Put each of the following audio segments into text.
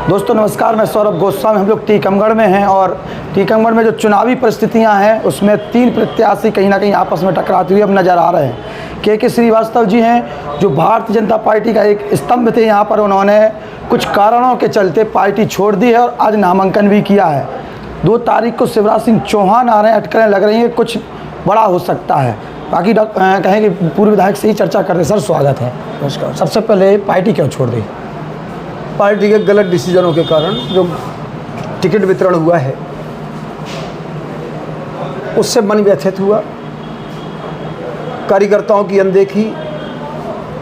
दोस्तों नमस्कार, मैं सौरभ गोस्वामी। हम लोग टीकमगढ़ में हैं और टीकमगढ़ में जो चुनावी परिस्थितियां हैं उसमें तीन प्रत्याशी कहीं ना कहीं आपस में टकराते हुए अब नज़र आ रहे हैं। के श्रीवास्तव जी हैं जो भारतीय जनता पार्टी का एक स्तंभ थे। यहाँ पर उन्होंने कुछ कारणों के चलते पार्टी छोड़ दी है और आज नामांकन भी किया है। 2 तारीख को शिवराज सिंह चौहान आ रहे हैं, अटकलें लग रही हैं, कुछ बड़ा हो सकता है। बाकी कहें कि पूर्व विधायक से ही चर्चा कर रहे हैं। सर स्वागत है। नमस्कार। सबसे पहले पार्टी क्यों छोड़ दी? पार्टी के गलत डिसीजनों के कारण जो टिकट वितरण हुआ है उससे मन व्यथित हुआ। कार्यकर्ताओं की अनदेखी,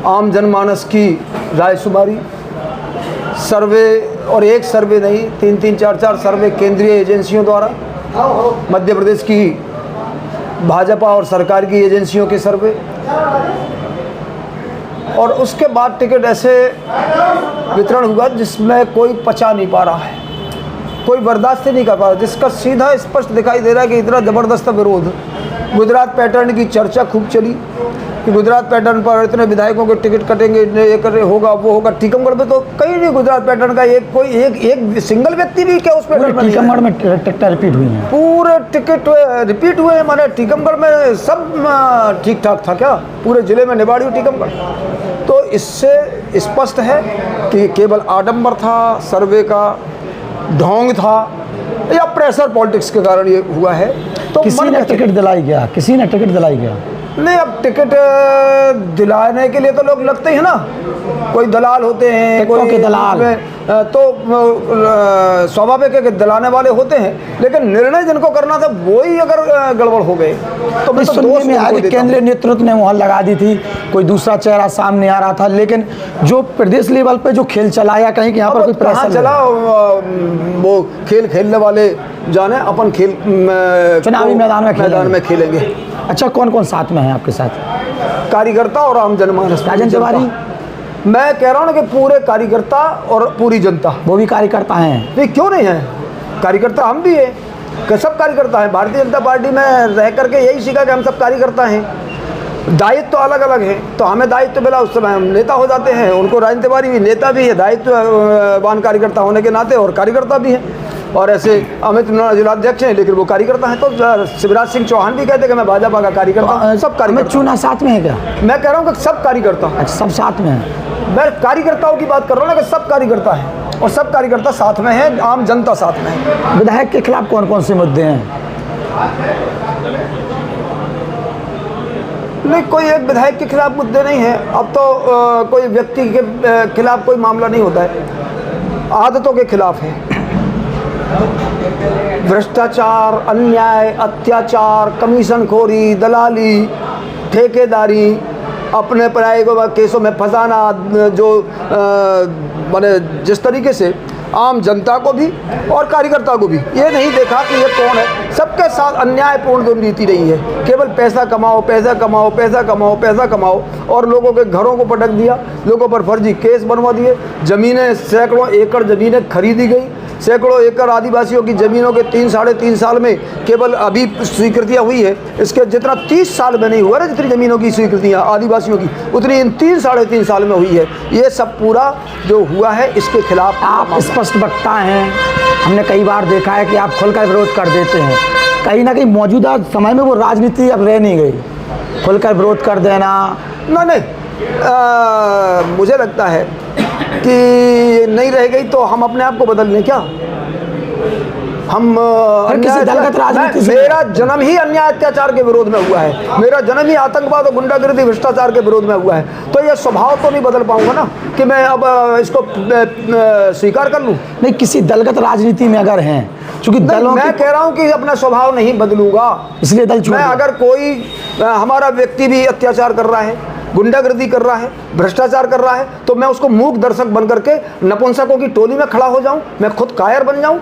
आम जनमानस की रायशुमारी, सर्वे, और एक सर्वे नहीं 3-3, 4-4 सर्वे केंद्रीय एजेंसियों द्वारा, मध्य प्रदेश की भाजपा और सरकार की एजेंसियों के सर्वे, और उसके बाद टिकट ऐसे वितरण हुआ जिसमें कोई पचा नहीं पा रहा है, कोई बर्दाश्त नहीं कर पा रहा, जिसका सीधा स्पष्ट दिखाई दे रहा है कि इतना ज़बरदस्त विरोध। गुजरात पैटर्न की चर्चा खूब चली कि गुजरात पैटर्न पर इतने विधायकों के टिकट कटेंगे, ये कर होगा, वो होगा। टीकमगढ़ में तो कहीं नहीं गुजरात पैटर्न का एक सिंगल व्यक्ति भी क्या उस पैटर्न में? टीकमगढ़ में टिकट रिपीट हुई हैं, पूरे टिकट रिपीट हुए हैं। माने टीकमगढ़ में सब ठीक ठाक था क्या? पूरे जिले में निबाड़ी हुई टीकमगढ़। तो इससे स्पष्ट है कि केवल आडंबर था, सर्वे का ढोंग था, या प्रेशर पॉलिटिक्स के कारण ये हुआ है। तो किसी ने टिकट दिलाई गया, किसी ने टिकट दिलाई गया नहीं। अब टिकट दिलाने के लिए तो लोग लगते हैं ना, कोई दलाल होते हैं, कोई के दलाल, तो स्वाभाविक है कि दिलाने वाले होते हैं, लेकिन निर्णय जिनको करना था वही अगर गड़बड़ हो गए तो मैं तो सुनने में आया कि केंद्रीय नेतृत्व ने मुहर लगा दी थी, कोई दूसरा चेहरा सामने आ रहा था। लेकिन जो प्रदेश लेवल पे जो खेल चलाया, कहीं कि यहाँ पर कोई प्रेशर चला, वो खेल खेलने वाले जाने, अपन खेल चुनावी मैदान में खेलेंगे। अच्छा, कौन कौन साथ में है आपके साथ? कार्यकर्ता और आम जनमानस। राजन तिवारी, मैं कह रहा हूँ कि पूरे कार्यकर्ता और पूरी जनता। वो भी कार्यकर्ता हैं? नहीं, क्यों नहीं है? कार्यकर्ता हम भी है कि सब कार्यकर्ता हैं। भारतीय जनता पार्टी में रह करके यही सीखा कि हम सब कार्यकर्ता हैं। दायित्व तो अलग अलग है, तो हमें दायित्व मिला, उस समय हम नेता हो जाते हैं। उनको राजन तिवारी भी नेता भी है, दायित्ववान कार्यकर्ता होने के नाते, और कार्यकर्ता भी है। और ऐसे अमित जिलाध्यक्ष हैं, लेकिन वो कार्यकर्ता हैं। तो शिवराज सिंह चौहान भी कहते हैं कि मैं भाजपा का कार्यकर्ता। सब कार्यकर्ता। चुना साथ में है क्या? मैं कह रहा हूँ कि सब कार्यकर्ता। अच्छा, सब साथ में है। मैं कार्यकर्ताओं की बात कर रहा हूँ ना, कि सब कार्यकर्ता हैं और सब कार्यकर्ता साथ में हैं, आम जनता साथ में है। विधायक के खिलाफ कौन कौन से मुद्दे हैं? नहीं, कोई एक विधायक के खिलाफ मुद्दे नहीं है। अब तो कोई व्यक्ति के खिलाफ कोई मामला नहीं होता है, आदतों के खिलाफ है। भ्रष्टाचार, अन्याय, अत्याचार, कमीशनखोरी, दलाली, ठेकेदारी, अपने पराये को केसों में फंसाना, जो माने जिस तरीके से आम जनता को भी और कार्यकर्ता को भी ये नहीं देखा कि ये कौन है। सबके साथ अन्यायपूर्ण नीति रही है। केवल पैसा कमाओ, पैसा कमाओ, पैसा कमाओ, पैसा कमाओ, और लोगों के घरों को पटक दिया, लोगों पर फर्जी केस बनवा दिए। ज़मीनें, सैकड़ों एकड़ ज़मीनें खरीदी गई। सैकड़ों एकड़ आदिवासियों की ज़मीनों के 3-3.5 साल में केवल अभी स्वीकृतियाँ हुई है। इसके जितना 30 साल में नहीं हुआ ना, जितनी ज़मीनों की स्वीकृतियाँ आदिवासियों की, उतनी इन 3-3.5 साल में हुई है। ये सब पूरा जो हुआ है, इसके खिलाफ आप स्पष्ट वक्ता हैं। हमने कई बार देखा है कि आप खुलकर विरोध कर देते हैं। कहीं ना कहीं मौजूदा समय में वो राजनीति अब रह नहीं गई, खुलकर विरोध कर देना। नहीं, मुझे लगता है कि नहीं रह गई तो हम अपने आप को बदल लें क्या? हम किसी दलगत राजनीति से, मेरा जन्म ही अन्याय अत्याचार के विरोध में हुआ है। मेरा जन्म ही आतंकवाद और गुंडागर्दी भ्रष्टाचार के विरोध में हुआ है। तो ये स्वभाव तो नहीं बदल पाऊंगा ना कि मैं अब इसको स्वीकार कर लूं। नहीं, किसी दलगत राजनीति में अगर हैं, क्योंकि दलों मैं कह रहा हूं कि अपना स्वभाव नहीं बदलूंगा, इसलिए दल छोड़। मैं अगर कोई हमारा व्यक्ति भी अत्याचार कर रहा है, गुंडागर्दी कर रहा है, भ्रष्टाचार कर रहा है, तो मैं उसको मूक दर्शक बन करके नपुंसकों की टोली में खड़ा हो जाऊं, मैं खुद कायर बन जाऊं?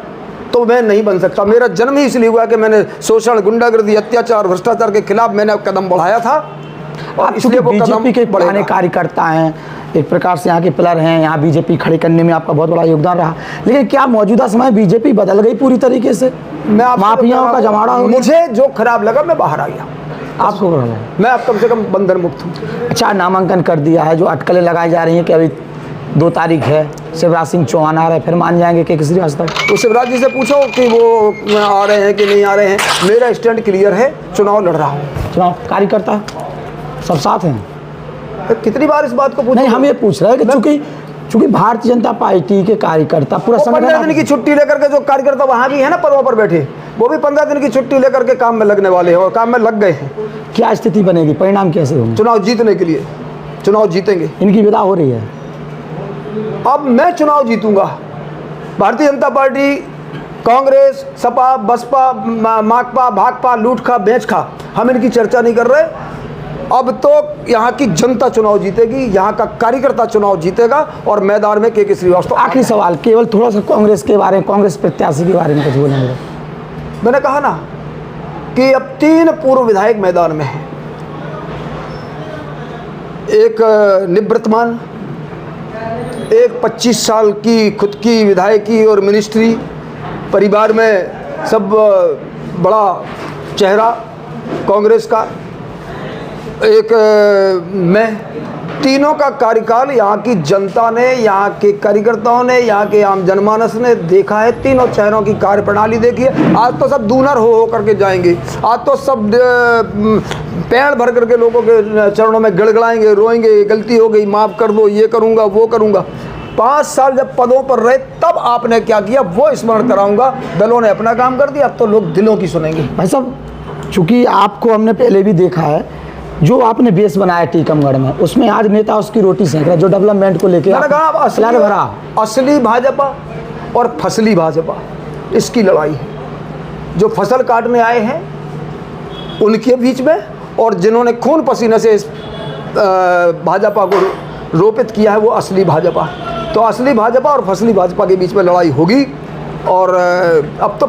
तो मैं नहीं बन सकता। मेरा जन्म ही इसलिए हुआ कि मैंने शोषण, गुंडागर्दी, अत्याचार, भ्रष्टाचार के खिलाफ मैंने कदम बढ़ाया था। और इसलिए वो बीजेपी के पुराने कार्यकर्ता हैं, एक प्रकार से यहाँ के पिलर हैं, यहाँ बीजेपी खड़ी करने में आपका बहुत बड़ा योगदान रहा। लेकिन क्या मौजूदा समय बीजेपी बदल गई पूरी तरीके से? माफियाओं का जमाड़ा हो गया? मुझे जो खराब लगा मैं बाहर आ गया। आपको मैं अब कम से कम बंधन मुक्त हूँ। अच्छा, नामांकन कर दिया है, जो अटकलें लगाई जा रही हैं कि अभी 2 तारीख है, शिवराज सिंह चौहान आ रहे हैं, फिर मान जाएंगे के श्रीवास्तव? तो शिवराज जी से पूछो कि वो आ रहे हैं कि नहीं आ रहे हैं। मेरा स्टैंड क्लियर है, चुनाव लड़ रहा हूँ। चुनाव कार्यकर्ता सब साथ हैं? कितनी बार इस बात को पूछो? नहीं, हम ये पूछ रहे हैं कि चूंकि भारतीय जनता पार्टी के कार्यकर्ता पूरा 15 दिन की छुट्टी लेकर के जो कार्यकर्ता वहाँ भी है ना पर्वों पर बैठे, वो भी 15 दिन की छुट्टी लेकर के काम में लगने वाले हैं और काम में लग गए हैं। क्या स्थिति बनेगी, परिणाम कैसे होंगे? चुनाव जीतने के लिए, चुनाव जीतेंगे। इनकी विदा हो रही है। अब मैं चुनाव जीतूंगा। भारतीय जनता पार्टी, कांग्रेस, सपा, बसपा, माकपा, भाकपा, लूट खा बेच खा, हम इनकी चर्चा नहीं कर रहे। अब तो यहाँ की जनता चुनाव जीतेगी, यहाँ का कार्यकर्ता चुनाव जीतेगा और मैदान में के श्रीवास्तव। आखिरी सवाल, केवल थोड़ा सा कांग्रेस के बारे में, कांग्रेस प्रत्याशी के बारे में कुछ बोलेंगे? मैंने कहा ना कि अब 3 पूर्व विधायक मैदान में हैं। एक निवृत्तमान, एक 25 साल की खुद की विधायकी और मिनिस्ट्री परिवार में सब बड़ा चेहरा कांग्रेस का, एक मैं। तीनों का कार्यकाल यहाँ की जनता ने, यहाँ के कार्यकर्ताओं ने, यहाँ के आम जनमानस ने देखा है। तीनों चेहरों की कार्यप्रणाली देखी है। आज तो सब दूनर हो करके जाएंगे, आज तो सब पैर भर करके लोगों के चरणों में गिड़गिड़ाएंगे, रोएंगे, गलती हो गई माफ़ कर दो, ये करूँगा वो करूँगा। 5 साल जब पदों पर रहे तब आपने क्या किया वो स्मरण कराऊंगा। दलों ने अपना काम कर दिया, अब तो लोग दिलों की सुनेंगे। भाई साहब, चूँकि आपको हमने पहले भी देखा है, जो आपने बेस बनाया टीकमगढ़ में, उसमें आज नेता उसकी रोटी सेंक रहा है, जो डेवलपमेंट को लेकर असली भाजपा और फसली भाजपा, इसकी लड़ाई है। जो फसल काटने आए हैं उनके बीच में, और जिन्होंने खून पसीने से इस भाजपा को रोपित किया है वो असली भाजपा। तो असली भाजपा और फसली भाजपा के बीच में लड़ाई होगी। और अब तो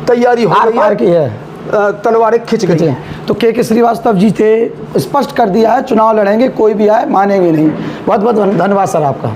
तैयारी हो गई है, तलवारें खिंच गई हैं। तो के श्रीवास्तव जी थे, स्पष्ट कर दिया है चुनाव लड़ेंगे, कोई भी आए मानेंगे नहीं। बहुत बहुत धन्यवाद सर आपका।